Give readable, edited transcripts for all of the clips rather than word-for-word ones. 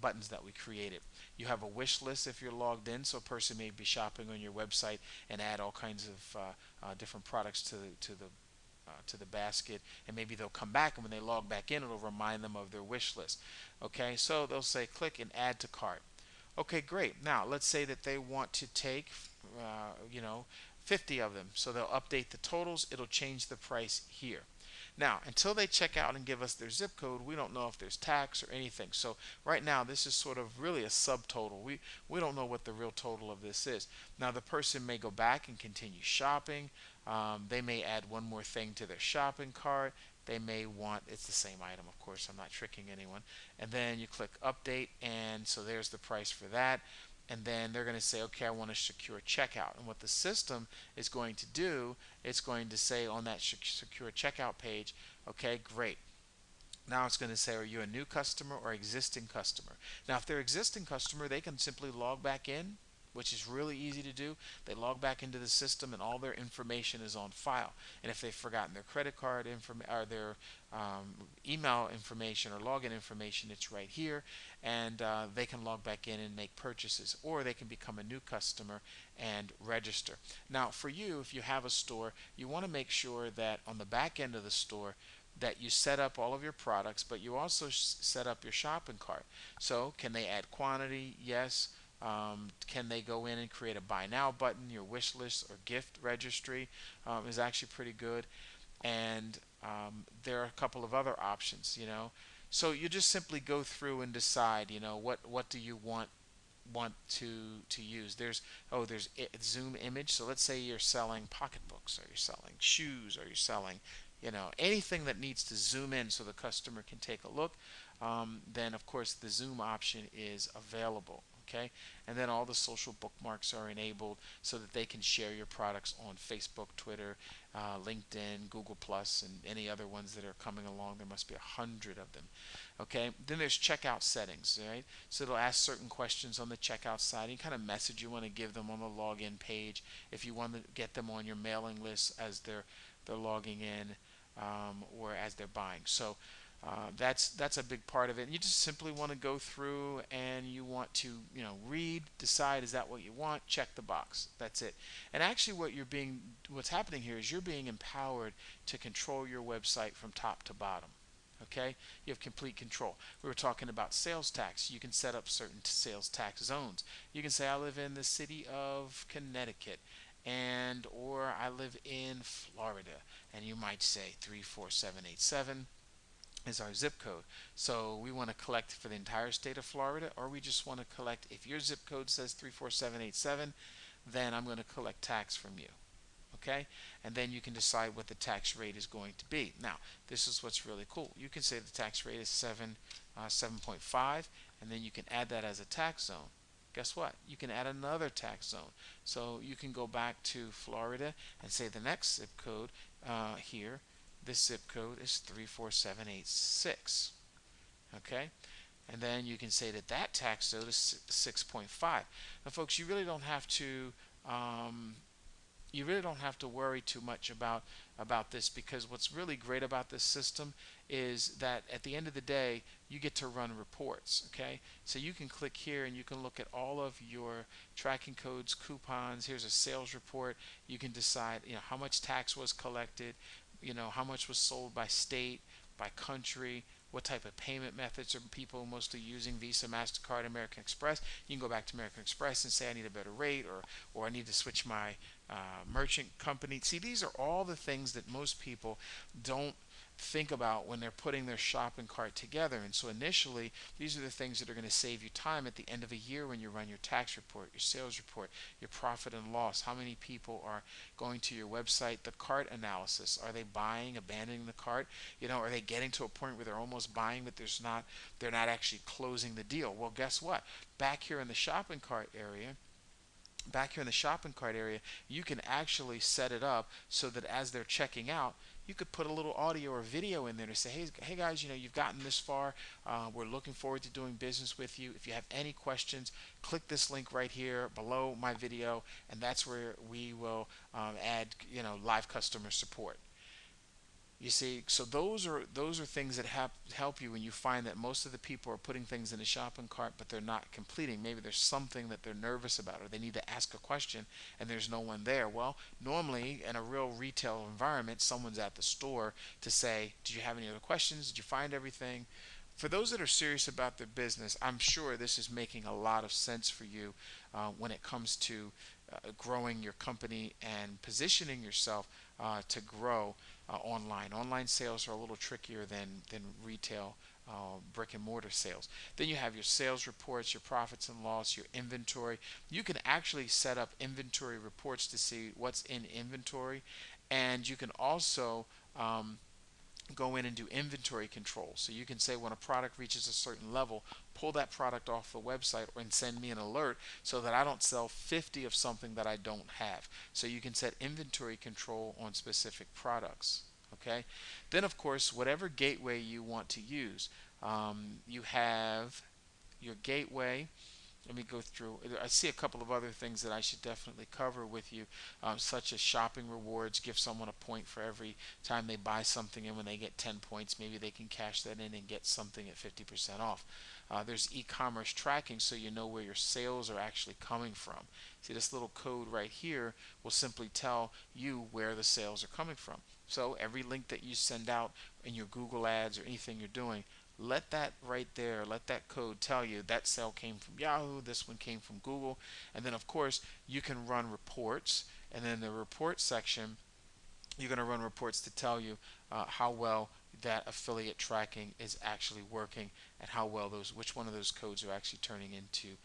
buttons that we created. You have a wish list if you're logged in, so a person may be shopping on your website and add all kinds of different products to the basket, and maybe they'll come back, and when they log back in, it'll remind them of their wish list. Okay, so they'll say click and add to cart. Okay, great. Now let's say that they want to take, you know, 50 of them. So they'll update the totals. It'll change the price here. Now, until they check out and give us their zip code, we don't know if there's tax or anything. So right now, this is sort of really a subtotal. We don't know what the real total of this is. Now, the person may go back and continue shopping. They may add one more thing to their shopping cart. They may want, it's the same item, of course, I'm not tricking anyone. And then you click update, and so there's the price for that. And then they're going to say, okay, I want to secure checkout. And what the system is going to do, it's going to say on that secure checkout page, okay, great. Now it's going to say, are you a new customer or existing customer? Now, if they're existing customer, they can simply log back in, which is really easy to do. They log back into the system and all their information is on file. And if they've forgotten their credit card information or their email information or login information, it's right here. And they can log back in and make purchases, or they can become a new customer and register. Now, for you, if you have a store, you want to make sure that on the back end of the store, that you set up all of your products, but you also set up your shopping cart. So can they add quantity? Yes. Can they go in and create a buy now button? Your wish list or gift registry is actually pretty good. And there are a couple of other options, you know. So you just simply go through and decide, you know, what do you want to use. There's zoom image. So let's say you're selling pocketbooks, or you're selling shoes, or you're selling, you know, anything that needs to zoom in so the customer can take a look. Then of course the zoom option is available. Okay, and then all the social bookmarks are enabled so that they can share your products on Facebook, Twitter, LinkedIn, Google Plus, and any other ones that are coming along. There must be 100 of them. Okay, then there's checkout settings, right? So it'll ask certain questions on the checkout side, any kind of message you want to give them on the login page, if you want to get them on your mailing list as they're logging in, or as they're buying. So that's a big part of it. And you just simply want to go through and you want to, you know, read, decide, is that what you want, check the box. That's it. And actually what's happening here is you're being empowered to control your website from top to bottom. Okay, you have complete control. We were talking about sales tax. You can set up certain sales tax zones. You can say, I live in the city of Connecticut, and or I live in Florida, and you might say 34787 is our zip code. So we want to collect for the entire state of Florida, or we just want to collect, if your zip code says 34787, then I'm going to collect tax from you. Okay, and then you can decide what the tax rate is going to be. Now, this is what's really cool. You can say the tax rate is 7.5, and then you can add that as a tax zone. Guess what? You can add another tax zone. So you can go back to Florida and say the next zip code here, this zip code is 34786. Okay, and then you can say that that tax zone is 6.5. Now, folks, you really don't have to worry too much about this, because what's really great about this system is that at the end of the day you get to run reports. Okay, so you can click here and you can look at all of your tracking codes, coupons. Here's a sales report. You can decide, you know, how much tax was collected, you know, how much was sold by state, by country, what type of payment methods are people mostly using, Visa, MasterCard, American Express. You can go back to American Express and say I need a better rate, or I need to switch my merchant company. See, these are all the things that most people don't think about when they're putting their shopping cart together. And so initially, these are the things that are going to save you time at the end of a year when you run your tax report, your sales report, your profit and loss, how many people are going to your website, the cart analysis. Are they buying, abandoning the cart? You know, are they getting to a point where they're almost buying, but they're not actually closing the deal? Well, guess what? Back here in the shopping cart area, you can actually set it up so that as they're checking out, you could put a little audio or video in there to say, hey guys, you know, you've gotten this far. We're looking forward to doing business with you. If you have any questions, click this link right here below my video, and that's where we will add, you know, live customer support. You see, so those are things that help you when you find that most of the people are putting things in a shopping cart, but they're not completing. Maybe there's something that they're nervous about, or they need to ask a question, and there's no one there. Well, normally in a real retail environment, someone's at the store to say, "Did you have any other questions? Did you find everything?" For those that are serious about their business, I'm sure this is making a lot of sense for you when it comes to growing your company and positioning yourself to grow online. Online sales are a little trickier than retail brick and mortar sales. Then you have your sales reports, your profits and loss, your inventory. You can actually set up inventory reports to see what's in inventory, and you can also go in and do inventory control. So you can say when a product reaches a certain level, pull that product off the website and send me an alert so that I don't sell 50 of something that I don't have. So you can set inventory control on specific products. Okay. Then of course, whatever gateway you want to use, you have your gateway. Let me go through. I see a couple of other things that I should definitely cover with you, such as shopping rewards. Give someone a point for every time they buy something, and when they get 10 points, maybe they can cash that in and get something at 50% off. There's e-commerce tracking, so you know where your sales are actually coming from. See, this little code right here will simply tell you where the sales are coming from. So every link that you send out in your Google ads or anything you're doing, let that right there, let that code tell you that sale came from Yahoo, this one came from Google. And then of course you can run reports, and then the report section, you're going to run reports to tell you how well that affiliate tracking is actually working, and how well which one of those codes are actually turning into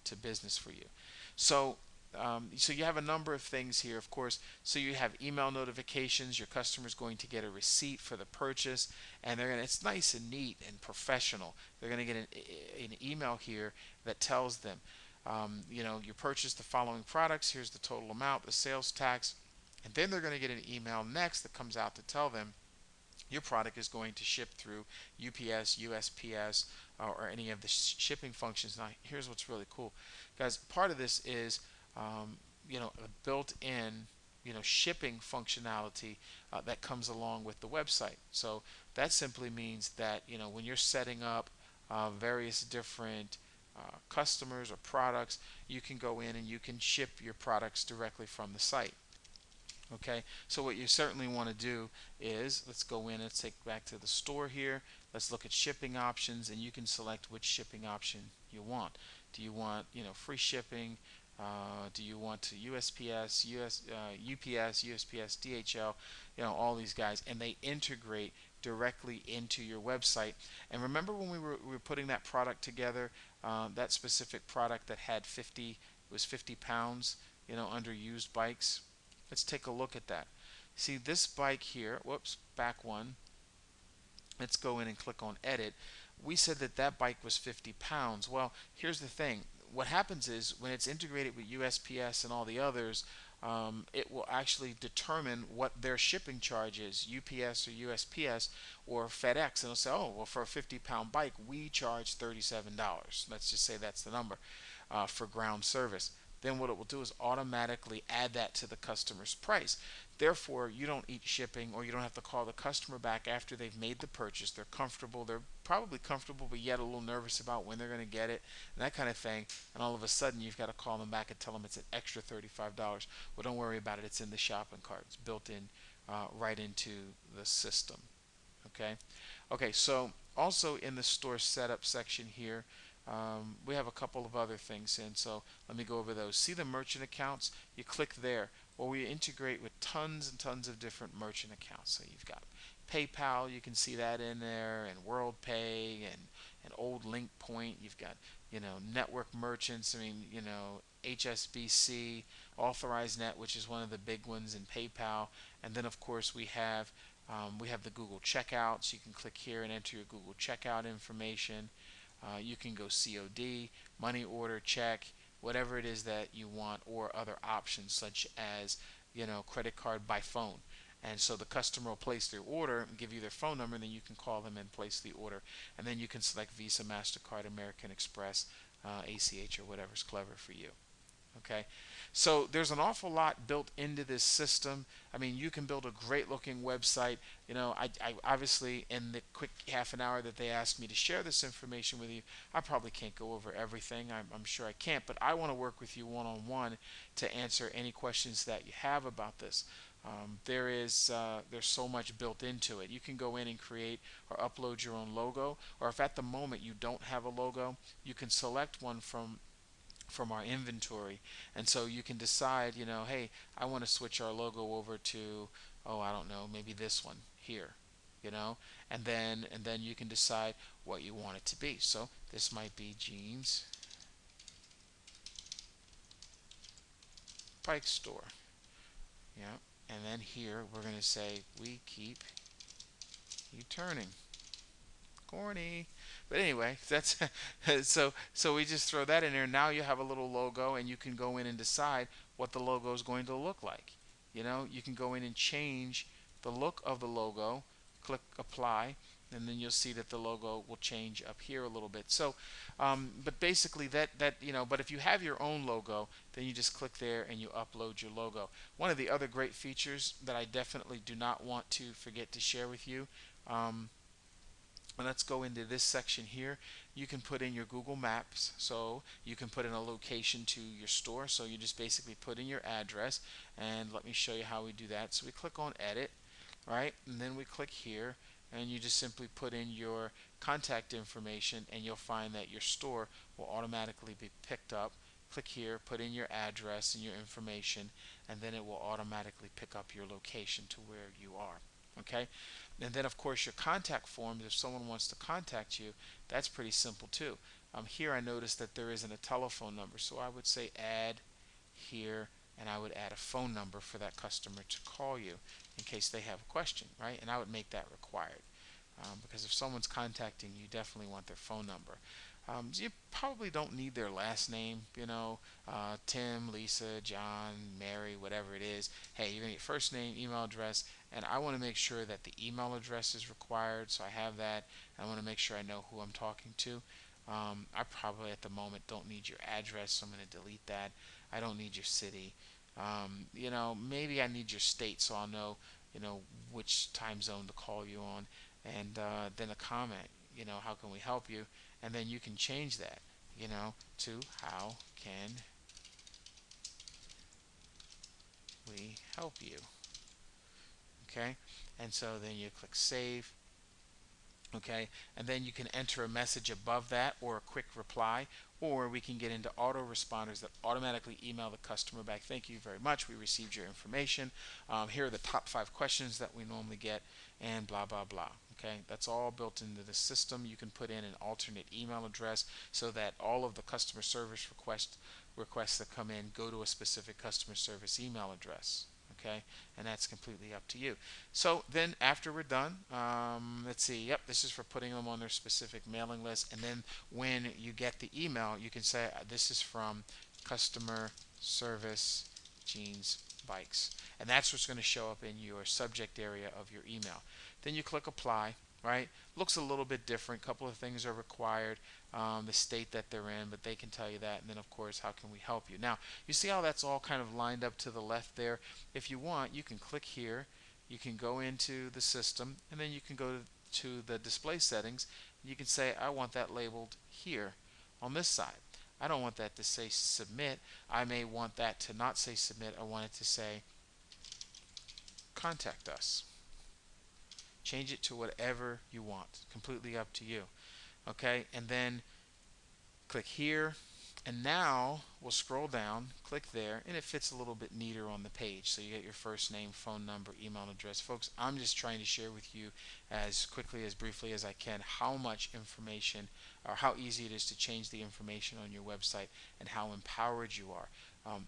to business for you. So so you have a number of things here, of course. So you have email notifications. Your customer's going to get a receipt for the purchase, and it's nice and neat and professional. They're going to get an email here that tells them, you purchased the following products. Here's the total amount, the sales tax, and then they're going to get an email next that comes out to tell them your product is going to ship through UPS, USPS, or any of the shipping functions. Now, here's what's really cool, guys. Part of this is, a built-in, shipping functionality that comes along with the website. So that simply means that, when you're setting up various different customers or products, you can go in and you can ship your products directly from the site. Okay, so what you certainly want to do is, let's go in, let's take back to the store here. Let's look at shipping options, and you can select which shipping option you want. Do you want, free shipping? Do you want to USPS, UPS, USPS, DHL? All these guys, and they integrate directly into your website. And remember when we were putting that product together, that specific product that had 50 pounds, under used bikes. Let's take a look at that. See this bike here, whoops, back one. Let's go in and click on edit. We said that that bike was 50 pounds. Well, here's the thing. What happens is when it's integrated with USPS and all the others, it will actually determine what their shipping charge is, UPS or USPS or FedEx. And it'll say, oh, well, for a 50-pound bike, we charge $37. Let's just say that's the number for ground service. Then what it will do is automatically add that to the customer's price. Therefore, you don't eat shipping, or you don't have to call the customer back after they've made the purchase. They're comfortable. They're probably comfortable, but yet a little nervous about when they're going to get it and that kind of thing. And all of a sudden, you've got to call them back and tell them it's an extra $35. Well, don't worry about it. It's in the shopping cart. It's built in right into the system. Okay. Okay. So also in the store setup section here, we have a couple of other things in, so let me go over those. See the merchant accounts? You click there. Well, we integrate with tons and tons of different merchant accounts. So you've got PayPal, you can see that in there, and WorldPay, and Old Link Point. You've got, network merchants. I mean, HSBC, Authorized Net, which is one of the big ones, in PayPal. And then of course we have the Google checkout. So you can click here and enter your Google checkout information. You can go COD, money order, check, whatever it is that you want, or other options such as, credit card by phone. And so the customer will place their order and give you their phone number, and then you can call them and place the order. And then you can select Visa, MasterCard, American Express, ACH, or whatever's clever for you. Okay, so there's an awful lot built into this system. I mean, you can build a great looking website. I obviously, in the quick half an hour that they asked me to share this information with you, I probably can't go over everything. I'm sure I can't, but I want to work with you one on one to answer any questions that you have about this. There's so much built into it. You can go in and create or upload your own logo, or if at the moment you don't have a logo, you can select one from our inventory, and so you can decide, hey, I want to switch our logo over to, oh, I don't know, maybe this one here, you know and then you can decide what you want it to be. So this might be Jeans Bike Store. Yeah. And then here we're going to say, we keep you turning. Corny. But anyway, that's so we just throw that in there. Now you have a little logo, and you can go in and decide what the logo is going to look like. You can go in and change the look of the logo, click apply, and then you'll see that the logo will change up here a little bit. So, but basically but if you have your own logo, then you just click there and you upload your logo. One of the other great features that I definitely do not want to forget to share with you. Let's go into this section here. You can put in your Google Maps, so you can put in a location to your store. So you just basically put in your address, and let me show you how we do that. So we click on edit, right, and then we click here, and you just simply put in your contact information, and you'll find that your store will automatically be picked up. Click here, put in your address and your information, and then it will automatically pick up your location to where you are. Okay, and then of course your contact forms, if someone wants to contact you, that's pretty simple too. Here I noticed that there isn't a telephone number, so I would say add here, and I would add a phone number for that customer to call you in case they have a question, right? And I would make that required, because if someone's contacting you, definitely want their phone number. So you probably don't need their last name, Tim, Lisa, John, Mary, whatever it is. Hey, you're going to get first name, email address, and I want to make sure that the email address is required, so I have that. I want to make sure I know who I'm talking to. I probably at the moment don't need your address, so I'm going to delete that. I don't need your city. Maybe I need your state, so I'll know, which time zone to call you on, and then a comment. How can we help you? And then you can change that, to how can we help you? Okay, and so then you click save. Okay, and then you can enter a message above that or a quick reply, or we can get into autoresponders that automatically email the customer back. Thank you very much, we received your information. Here are the top 5 questions that we normally get, and blah blah blah. Okay, that's all built into the system. You can put in an alternate email address so that all of the customer service requests that come in go to a specific customer service email address. Okay, and that's completely up to you. So then after we're done, let's see, yep, this is for putting them on their specific mailing list. And then when you get the email, you can say, this is from customer service Jeans Bikes. And that's what's going to show up in your subject area of your email. Then you click apply, right? Looks a little bit different. A couple of things are required, the state that they're in, but they can tell you that. And then of course, how can we help you? Now, you see how that's all kind of lined up to the left there? If you want, you can click here, you can go into the system, and then you can go to the display settings, and you can say, I want that labeled here on this side. I don't want that to say submit. I may want that to not say submit. I want it to say contact us. Change it to whatever you want. Completely up to you. Okay, and then click here, and now we'll scroll down, click there, and it fits a little bit neater on the page. So you get your first name, phone number, email address. Folks, I'm just trying to share with you as quickly, as briefly as I can, how much information, or how easy it is to change the information on your website, and how empowered you are.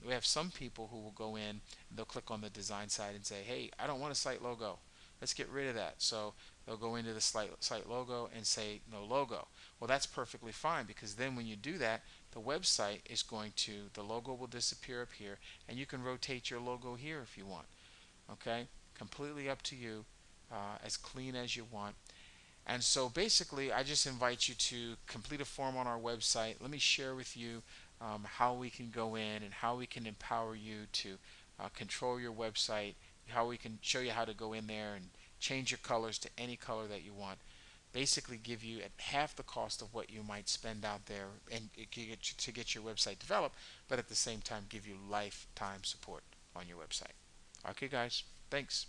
We have some people who will go in, they'll click on the design side and say, hey, I don't want a site logo. Let's get rid of that. So they'll go into the site logo and say no logo. Well, that's perfectly fine, because then when you do that, the website is going to, the logo will disappear up here, and you can rotate your logo here if you want. Okay, completely up to you, as clean as you want. And so basically, I just invite you to complete a form on our website. Let me share with you how we can go in and how we can empower you to control your website, how we can show you how to go in there and change your colors to any color that you want. Basically, give you at half the cost of what you might spend out there and to get your website developed, but at the same time give you lifetime support on your website. Okay, guys, thanks.